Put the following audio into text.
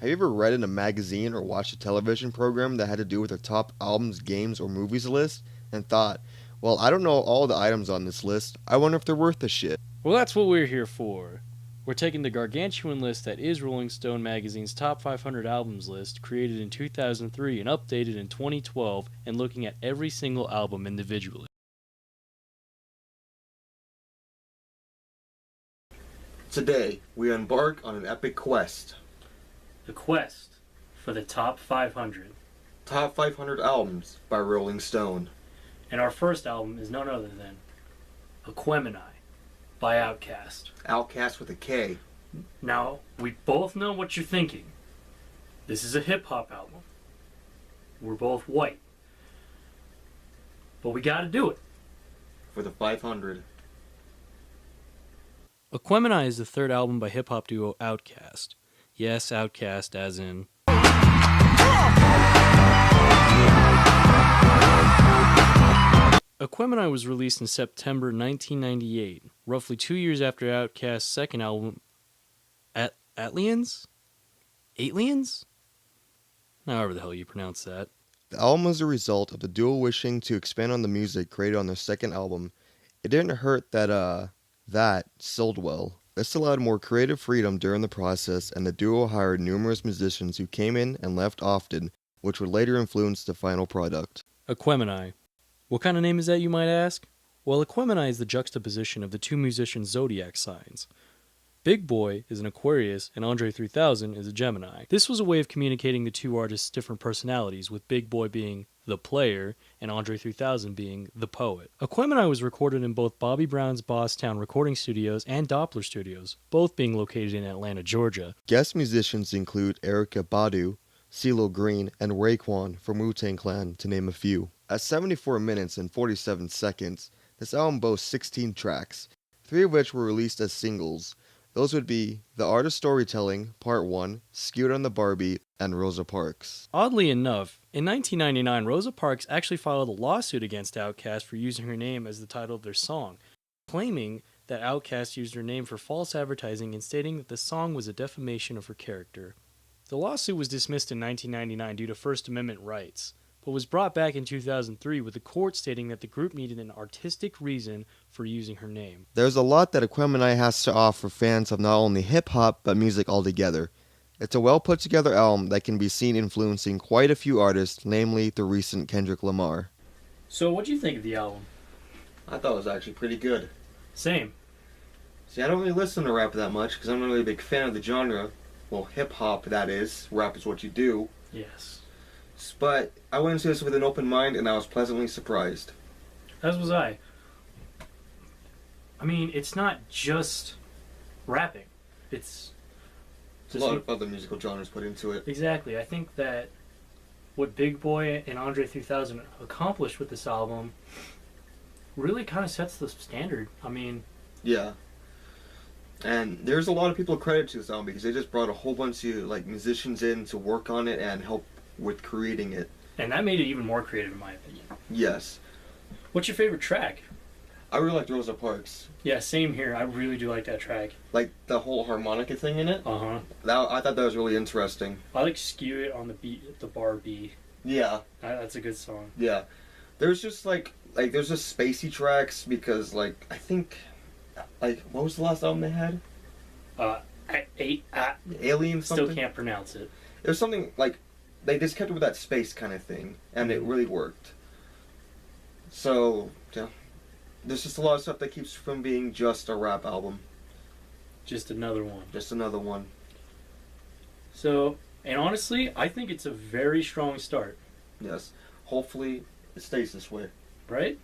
Have you ever read in a magazine or watched a television program that had to do with their top albums, games, or movies list and thought, well, I don't know all the items on this list. I wonder if they're worth the shit. Well, that's what we're here for. We're taking the gargantuan list that is Rolling Stone magazine's top 500 albums list, created in 2003 and updated in 2012, and looking at every single album individually. Today, we embark on an epic quest. The quest for the top 500. Top 500 albums by Rolling Stone. And our first album is none other than Aquemini by Outkast. Outkast with a K. Now, we both know what you're thinking. This is a hip-hop album. We're both white. But we gotta do it. For the 500. Aquemini is the third album by hip-hop duo Outkast. Yes, Outkast as in... Aquemini was released in September 1998, roughly 2 years after Outkast's second album, Atlians? Atlians? However the hell you pronounce that. The album was a result of the duo wishing to expand on the music created on their second album. It didn't hurt that sold well. This allowed more creative freedom during the process, and the duo hired numerous musicians who came in and left often, which would later influence the final product. Aquemini. What kind of name is that, you might ask? Well, Aquemini is the juxtaposition of the two musicians' zodiac signs. Big Boy is an Aquarius, and Andre 3000 is a Gemini. This was a way of communicating the two artists' different personalities, with Big Boy being the player and Andre 3000 being the poet. Aquemini was recorded in both Bobby Brown's Bosstown recording studios and Doppler Studios, both being located in Atlanta, Georgia. Guest musicians include Erykah Badu, CeeLo Green, and Raekwon from Wu-Tang Clan, to name a few. At 74 minutes and 47 seconds, this album boasts 16 tracks, 3 of which were released as singles. Those would be The Art of Storytelling, Part 1, Skewed on the Barbie, and Rosa Parks. Oddly enough, in 1999, Rosa Parks actually filed a lawsuit against Outkast for using her name as the title of their song, claiming that Outkast used her name for false advertising and stating that the song was a defamation of her character. The lawsuit was dismissed in 1999 due to First Amendment rights, but was brought back in 2003 with the court stating that the group needed an artistic reason for using her name. There's a lot that Aquemini has to offer fans of not only hip-hop, but music altogether. It's a well put together album that can be seen influencing quite a few artists, namely the recent Kendrick Lamar. So what do you think of the album? I thought it was actually pretty good. Same. See, I don't really listen to rap that much because I'm not really a big fan of the genre. Well, hip-hop, that is. Rap is what you do. Yes. But I went into this with an open mind, and I was pleasantly surprised. As was I. I mean, it's not just rapping. It's a lot of other musical genres put into it. Exactly. I think that what Big Boy and Andre 3000 accomplished with this album really kind of sets the standard. I mean... Yeah. And there's a lot of people credit to this album because they just brought a whole bunch of musicians in to work on it and help with creating it. And that made it even more creative, in my opinion. Yes. What's your favorite track? I really liked Rosa Parks. Yeah, same here. I really do like that track. Like the whole harmonica thing in it? Uh-huh. I thought that was really interesting. I like Skew It on the beat, the bar B. Yeah. That's a good song. Yeah. There's just there's just spacey tracks because I think what was the last album they had? Alien something? Still can't pronounce it. There's something they just kept it with that space kind of thing, and it really worked. So, yeah. There's just a lot of stuff that keeps from being just a rap album. Just another one. Just another one. So, and honestly, I think it's a very strong start. Yes. Hopefully, it stays this way. Right?